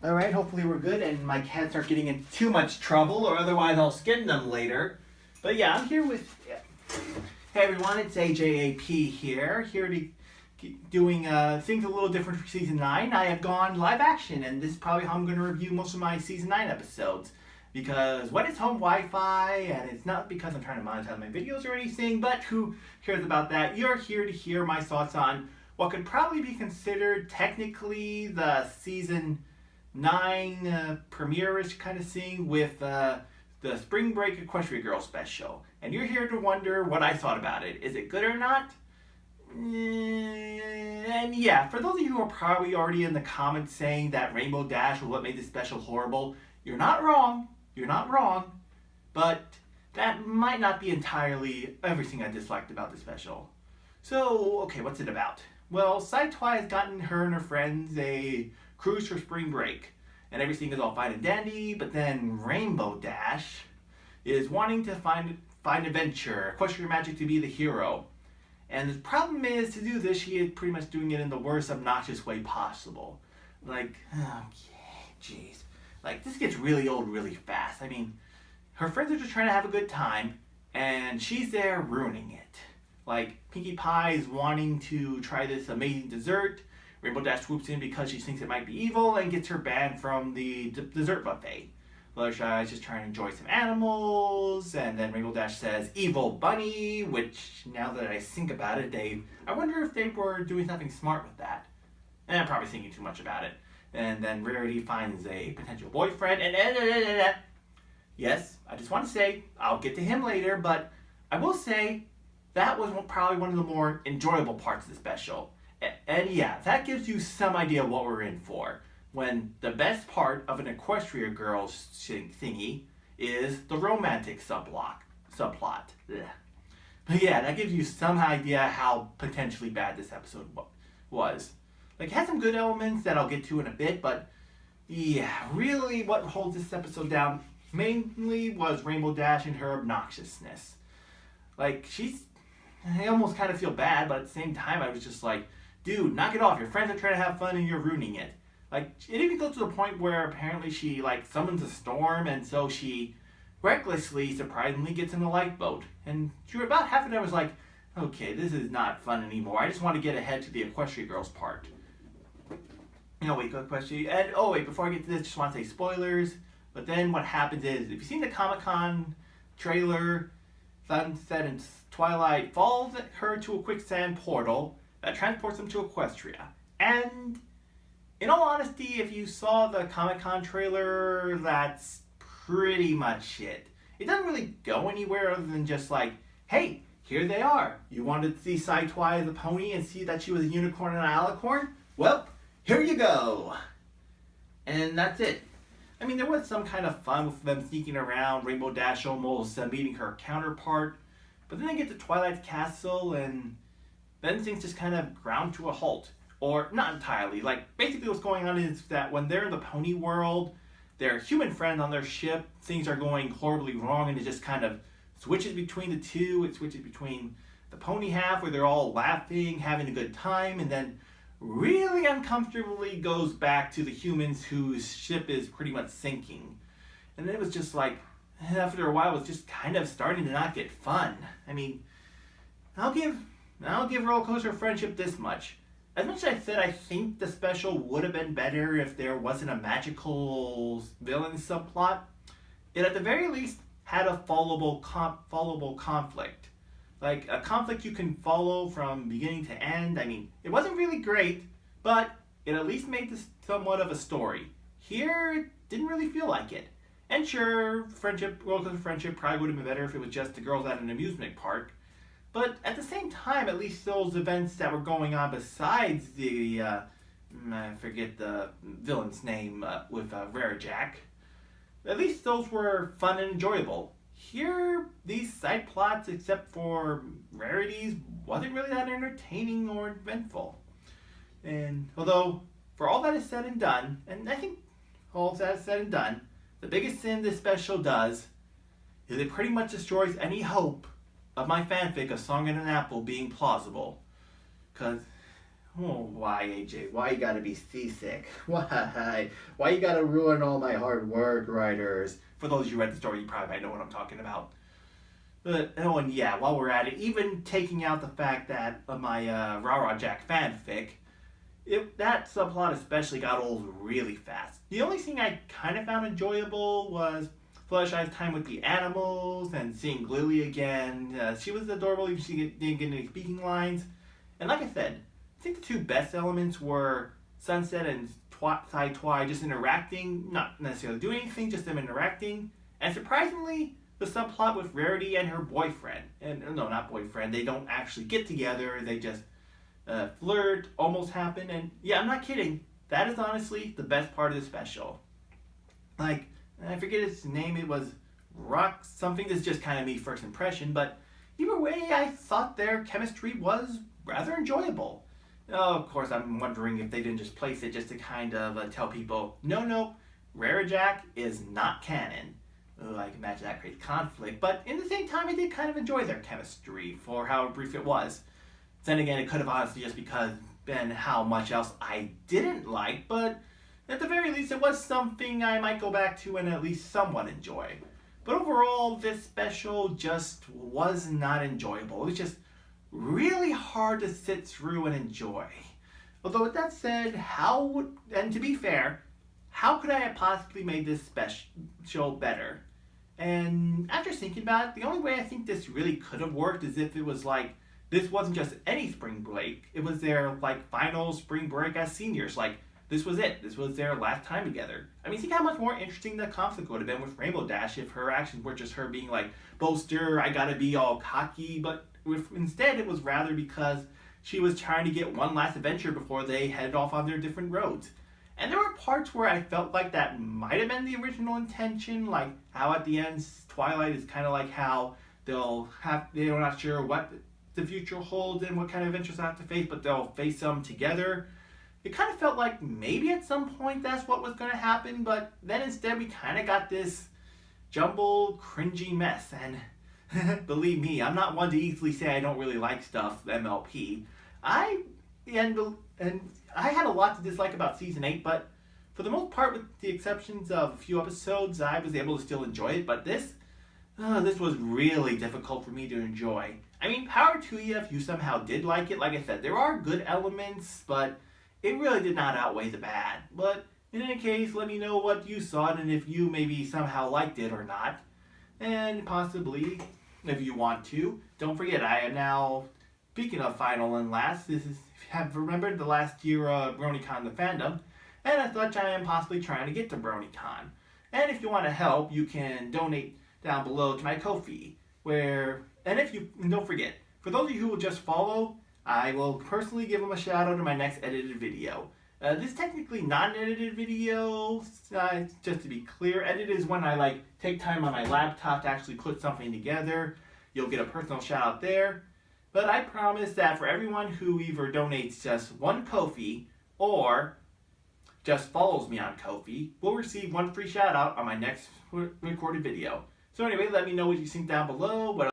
Alright, hopefully we're good and my cats aren't getting in too much trouble, or otherwise I'll skin them later. But yeah, I'm here with... Yeah. Hey everyone, it's AJAP here to doing things a little different for Season 9. I have gone live action, and this is probably how I'm going to review most of my Season 9 episodes. Because when it's home Wi-Fi, and it's not because I'm trying to monetize my videos or anything, but who cares about that? You're here to hear my thoughts on what could probably be considered technically the Season 9 premiere-ish kind of thing with the Spring Break Equestria Girl special. And you're here to wonder what I thought about it. Is it good or not? And yeah, for those of you who are probably already in the comments saying that Rainbow Dash was what made this special horrible, you're not wrong. You're not wrong. But that might not be entirely everything I disliked about the special. So, okay, what's it about? Well, Saitoi has gotten her and her friends a cruise for spring break, and everything is all fine and dandy, but then Rainbow Dash is wanting to find adventure, Equestria Magic to be the hero. And the problem is, to do this, she is pretty much doing it in the worst obnoxious way possible. Like, okay, jeez. Like, this gets really old really fast. I mean, her friends are just trying to have a good time, and she's there ruining it. Like, Pinkie Pie is wanting to try this amazing dessert. Rainbow Dash swoops in because she thinks it might be evil and gets her banned from the dessert buffet. Fluttershy is just trying to enjoy some animals, and then Rainbow Dash says, "Evil bunny," which, now that I think about it, I wonder if they were doing something smart with that. And I'm probably thinking too much about it. And then Rarity finds a potential boyfriend, and yes, I just want to say, I'll get to him later, but I will say, that was probably one of the more enjoyable parts of the special. And yeah, that gives you some idea of what we're in for. When the best part of an Equestria Girls thingy is the romantic subplot. Ugh. But yeah, that gives you some idea how potentially bad this episode was. Like, it had some good elements that I'll get to in a bit, but yeah, really what holds this episode down mainly was Rainbow Dash and her obnoxiousness. Like, I almost kind of feel bad, but at the same time I was just like, dude, knock it off. Your friends are trying to have fun and you're ruining it. Like, it even goes to the point where apparently she, like, summons a storm, and so she recklessly, surprisingly gets in the lifeboat. And she was about half an hour was like, okay, this is not fun anymore. I just want to get ahead to the Equestria Girls part. Wait, good question. And, wait, before I get to this, just want to say spoilers. But then what happens is, if you've seen the Comic-Con trailer, Sunset and Twilight falls her to a quicksand portal that transports them to Equestria. And in all honesty, if you saw the Comic-Con trailer, that's pretty much it. It doesn't really go anywhere other than just like, hey, here they are. You wanted to see Saitoi as a pony and see that she was a unicorn and an alicorn? Well, here you go. And that's it. I mean, there was some kind of fun with them sneaking around, Rainbow Dash almost meeting her counterpart. But then they get to Twilight's castle, and then things just kind of ground to a halt. Or, not entirely. Like, basically what's going on is that when they're in the pony world, their human friend on their ship, things are going horribly wrong, and it just kind of switches between the two. It switches between the pony half, where they're all laughing, having a good time, and then really uncomfortably goes back to the humans whose ship is pretty much sinking. And then it was just like, after a while, it was just kind of starting to not get fun. I mean, I'll give Roller Coaster Friendship this much. As much as I said I think the special would have been better if there wasn't a magical villain subplot, it at the very least had a followable conflict. Like, a conflict you can follow from beginning to end. I mean, it wasn't really great, but it at least made this somewhat of a story. Here, it didn't really feel like it. And sure, Roller Coaster Friendship probably would have been better if it was just the girls at an amusement park. But at the same time, at least those events that were going on besides the, I forget the villain's name, with Rarajack, at least those were fun and enjoyable. Here, these side plots, except for Rarities, wasn't really that entertaining or eventful. And although, for all that is said and done, and I think all that is said and done, the biggest sin this special does is it pretty much destroys any hope of my fanfic of Song and an Apple being plausible. Because, Oh, why, AJ? Why you gotta be seasick? Why? Why you gotta ruin all my hard work, writers? For those of you who read the story, you probably might know what I'm talking about. Oh, and yeah, while we're at it, even taking out the fact that my Rara Jack fanfic, that subplot especially got old really fast. The only thing I kind of found enjoyable was Fluttershy's time with the animals and seeing Lily again. She was adorable even she didn't get any speaking lines. And like I said, I think the two best elements were Sunset and Twi just interacting, not necessarily doing anything, just them interacting. And surprisingly, the subplot with Rarity and her boyfriend. And no, not boyfriend. They don't actually get together. They just flirt almost happened. And yeah, I'm not kidding. That is honestly the best part of the special. Like, I forget its name. It was Rock something. This is just kind of me first impression. But either way, I thought their chemistry was rather enjoyable. Oh, of course, I'm wondering if they didn't just place it just to kind of tell people, no, Rara Jack is not canon. Oh, I can imagine that creates conflict, but in the same time, I did kind of enjoy their chemistry for how brief it was. Then again, it could have honestly just because been how much else I didn't like, but at the very least, it was something I might go back to and at least somewhat enjoy. But overall, this special just was not enjoyable. It was just really hard to sit through and enjoy. Although with that said, and to be fair, how could I have possibly made this special better? And after thinking about it, the only way I think this really could have worked is if it was like, this wasn't just any spring break, it was their like final spring break as seniors. Like, this was it. This was their last time together. I mean, think how much more interesting the conflict would have been with Rainbow Dash if her actions were just her being like, boaster, I gotta be all cocky, but instead it was rather because she was trying to get one last adventure before they headed off on their different roads. And there were parts where I felt like that might have been the original intention, like how at the end Twilight is kind of like how they're not sure what the future holds and what kind of adventures they have to face, but they'll face them together. It kind of felt like maybe at some point that's what was going to happen, but then instead we kind of got this jumbled, cringy mess. And believe me, I'm not one to easily say I don't really like stuff, MLP. And I had a lot to dislike about Season 8, but for the most part, with the exceptions of a few episodes, I was able to still enjoy it. But this was really difficult for me to enjoy. I mean, power to you if you somehow did like it. Like I said, there are good elements, but it really did not outweigh the bad. But in any case, let me know what you saw and if you maybe somehow liked it or not. And possibly, if you want to, don't forget, I am now, speaking of final and last, this is, have remembered the last year of BronyCon the fandom, and I thought I am possibly trying to get to BronyCon. And if you want to help, you can donate down below to my Ko-fi, and don't forget, for those of you who will just follow, I will personally give them a shout out in my next edited video. This is technically not an edited video, just to be clear. Edited is when I take time on my laptop to actually put something together. You'll get a personal shout out there. But I promise that for everyone who either donates just one Ko-fi or just follows me on Ko-fi, will receive one free shout out on my next recorded video. So anyway, let me know what you think down below.